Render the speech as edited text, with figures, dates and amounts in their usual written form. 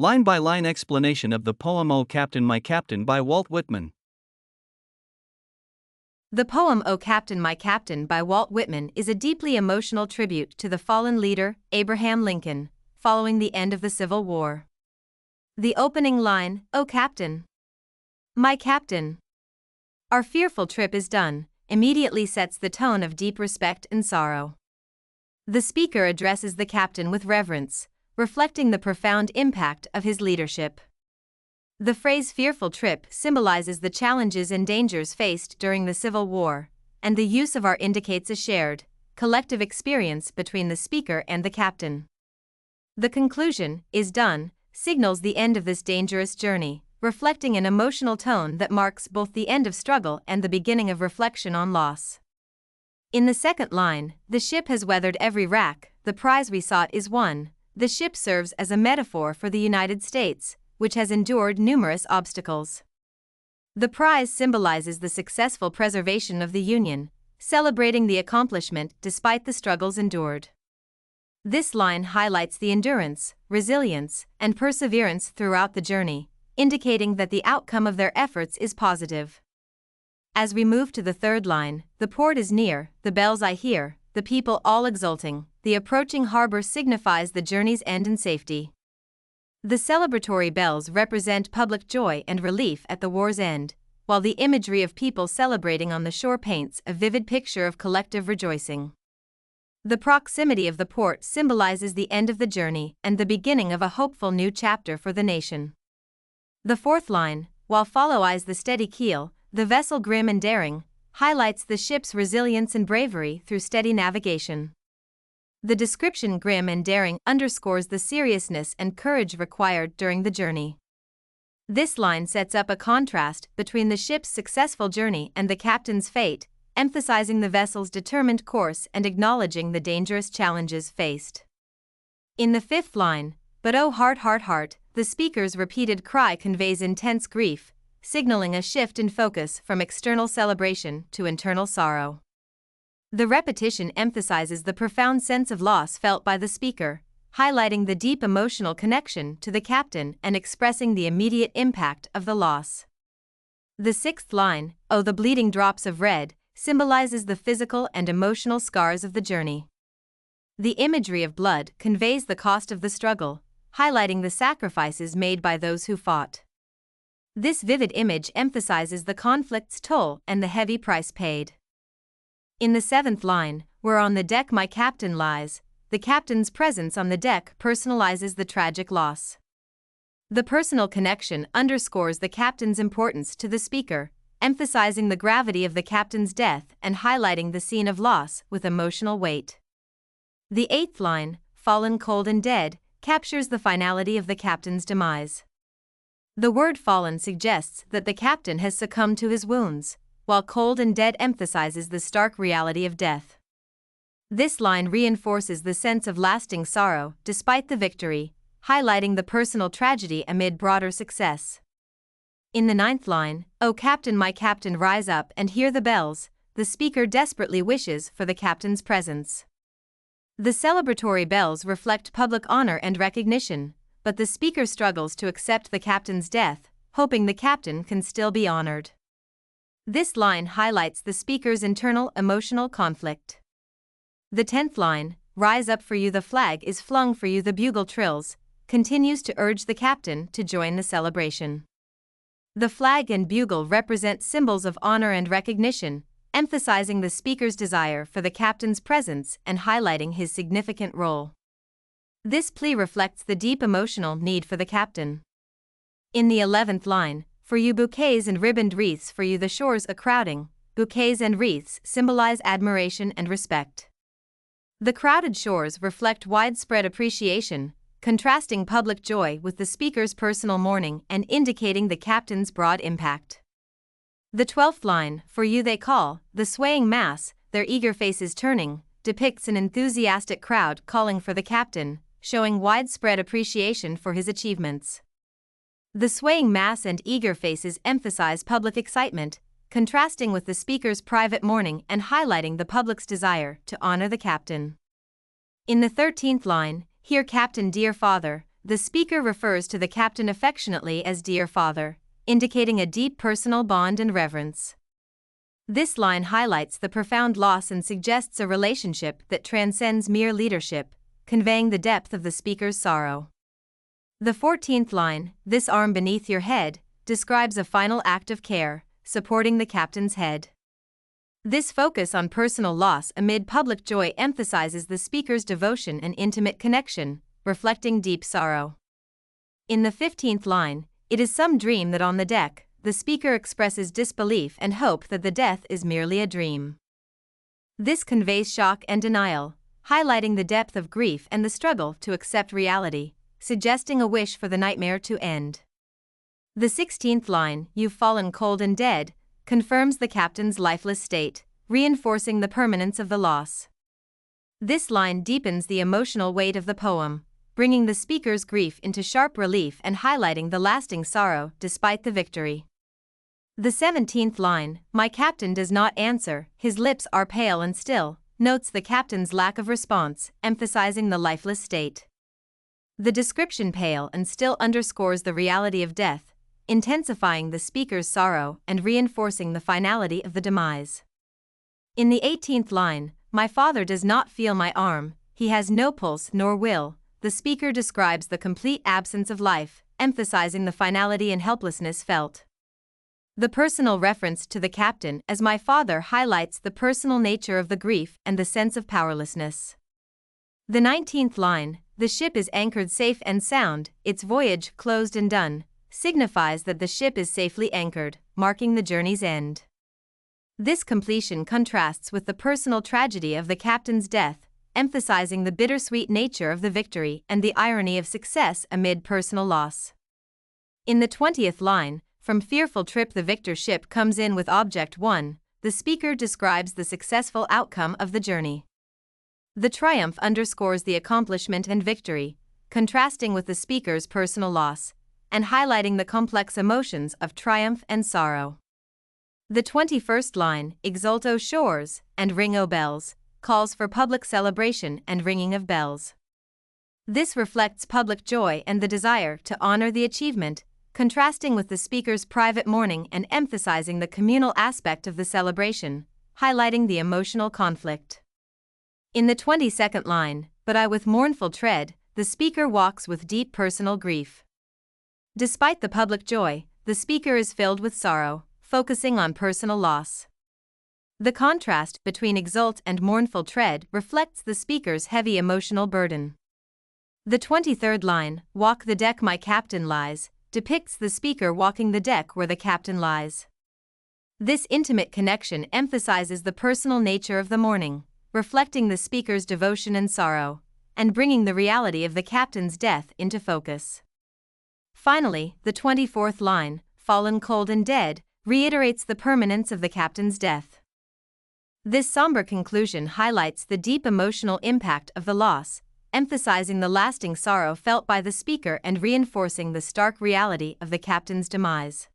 Line-by-line explanation of the poem O Captain My Captain by Walt Whitman. The poem O Captain My Captain by Walt Whitman is a deeply emotional tribute to the fallen leader, Abraham Lincoln, following the end of the Civil War. The opening line, O Captain, my Captain, our fearful trip is done, immediately sets the tone of deep respect and sorrow. The speaker addresses the captain with reverence, reflecting the profound impact of his leadership. The phrase fearful trip symbolizes the challenges and dangers faced during the Civil War, and the use of our indicates a shared, collective experience between the speaker and the captain. The conclusion, is done, signals the end of this dangerous journey, reflecting an emotional tone that marks both the end of struggle and the beginning of reflection on loss. In the second line, the ship has weathered every rack, the prize we sought is won. The ship serves as a metaphor for the United States, which has endured numerous obstacles. The prize symbolizes the successful preservation of the Union, celebrating the accomplishment despite the struggles endured. This line highlights the endurance, resilience, and perseverance throughout the journey, indicating that the outcome of their efforts is positive. As we move to the third line, the port is near, the bells I hear, the people all exulting. The approaching harbor signifies the journey's end and safety. The celebratory bells represent public joy and relief at the war's end, while the imagery of people celebrating on the shore paints a vivid picture of collective rejoicing. The proximity of the port symbolizes the end of the journey and the beginning of a hopeful new chapter for the nation. The fourth line, while follow eyes the steady keel, the vessel grim and daring, highlights the ship's resilience and bravery through steady navigation. The description grim and daring underscores the seriousness and courage required during the journey. This line sets up a contrast between the ship's successful journey and the captain's fate, emphasizing the vessel's determined course and acknowledging the dangerous challenges faced. In the fifth line, but oh heart, heart, heart, the speaker's repeated cry conveys intense grief, signaling a shift in focus from external celebration to internal sorrow. The repetition emphasizes the profound sense of loss felt by the speaker, highlighting the deep emotional connection to the captain and expressing the immediate impact of the loss. The sixth line, Oh the bleeding drops of red, symbolizes the physical and emotional scars of the journey. The imagery of blood conveys the cost of the struggle, highlighting the sacrifices made by those who fought. This vivid image emphasizes the conflict's toll and the heavy price paid. In the seventh line, where on the deck my captain lies, the captain's presence on the deck personalizes the tragic loss. The personal connection underscores the captain's importance to the speaker, emphasizing the gravity of the captain's death and highlighting the scene of loss with emotional weight. The eighth line, fallen cold and dead, captures the finality of the captain's demise. The word fallen suggests that the captain has succumbed to his wounds, while cold and dead emphasizes the stark reality of death. This line reinforces the sense of lasting sorrow despite the victory, highlighting the personal tragedy amid broader success. In the ninth line, O Captain my Captain rise up and hear the bells, the speaker desperately wishes for the captain's presence. The celebratory bells reflect public honor and recognition, but the speaker struggles to accept the captain's death, hoping the captain can still be honored. This line highlights the speaker's internal emotional conflict. The 10th line, Rise up for you the flag is flung for you the bugle trills, continues to urge the captain to join the celebration. The flag and bugle represent symbols of honor and recognition, emphasizing the speaker's desire for the captain's presence and highlighting his significant role. This plea reflects the deep emotional need for the captain. In the 11th line, For you bouquets and ribboned wreaths for you the shores a-crowding, bouquets and wreaths symbolize admiration and respect. The crowded shores reflect widespread appreciation, contrasting public joy with the speaker's personal mourning and indicating the captain's broad impact. The 12th line, For you they call, the swaying mass, their eager faces turning, depicts an enthusiastic crowd calling for the captain, showing widespread appreciation for his achievements. The swaying mass and eager faces emphasize public excitement, contrasting with the speaker's private mourning and highlighting the public's desire to honor the captain. In the 13th line, Hear Captain dear father, the speaker refers to the captain affectionately as "Dear Father," indicating a deep personal bond and reverence. This line highlights the profound loss and suggests a relationship that transcends mere leadership, conveying the depth of the speaker's sorrow. The 14th line, "This arm beneath your head," describes a final act of care, supporting the captain's head. This focus on personal loss amid public joy emphasizes the speaker's devotion and intimate connection, reflecting deep sorrow. In the 15th line, "It is some dream that on the deck," the speaker expresses disbelief and hope that the death is merely a dream. This conveys shock and denial, highlighting the depth of grief and the struggle to accept reality, suggesting a wish for the nightmare to end. The 16th line, "You've fallen cold and dead," confirms the captain's lifeless state, reinforcing the permanence of the loss. This line deepens the emotional weight of the poem, bringing the speaker's grief into sharp relief and highlighting the lasting sorrow despite the victory. The 17th line, "My captain does not answer, his lips are pale and still," notes the captain's lack of response, emphasizing the lifeless state. The description "pale and still" underscores the reality of death, intensifying the speaker's sorrow and reinforcing the finality of the demise. In the 18th line, "My father does not feel my arm, he has no pulse nor will," the speaker describes the complete absence of life, emphasizing the finality and helplessness felt. The personal reference to the captain as "my father" highlights the personal nature of the grief and the sense of powerlessness. The 19th line, "The ship is anchored safe and sound, its voyage closed and done," signifies that the ship is safely anchored, marking the journey's end. This completion contrasts with the personal tragedy of the captain's death, emphasizing the bittersweet nature of the victory and the irony of success amid personal loss. In the 20th line, "From fearful trip the victor ship comes in with object won," the speaker describes the successful outcome of the journey. The triumph underscores the accomplishment and victory, contrasting with the speaker's personal loss, and highlighting the complex emotions of triumph and sorrow. The 21st line, "Exult O shores, and ring O bells," calls for public celebration and ringing of bells. This reflects public joy and the desire to honor the achievement, contrasting with the speaker's private mourning and emphasizing the communal aspect of the celebration, highlighting the emotional conflict. In the 22nd line, "But I with mournful tread," the speaker walks with deep personal grief. Despite the public joy, the speaker is filled with sorrow, focusing on personal loss. The contrast between exult and mournful tread reflects the speaker's heavy emotional burden. The 23rd line, "Walk the deck my captain lies," depicts the speaker walking the deck where the captain lies. This intimate connection emphasizes the personal nature of the mourning, reflecting the speaker's devotion and sorrow, and bringing the reality of the captain's death into focus. Finally, the 24th line, "Fallen cold and dead," reiterates the permanence of the captain's death. This somber conclusion highlights the deep emotional impact of the loss, emphasizing the lasting sorrow felt by the speaker and reinforcing the stark reality of the captain's demise.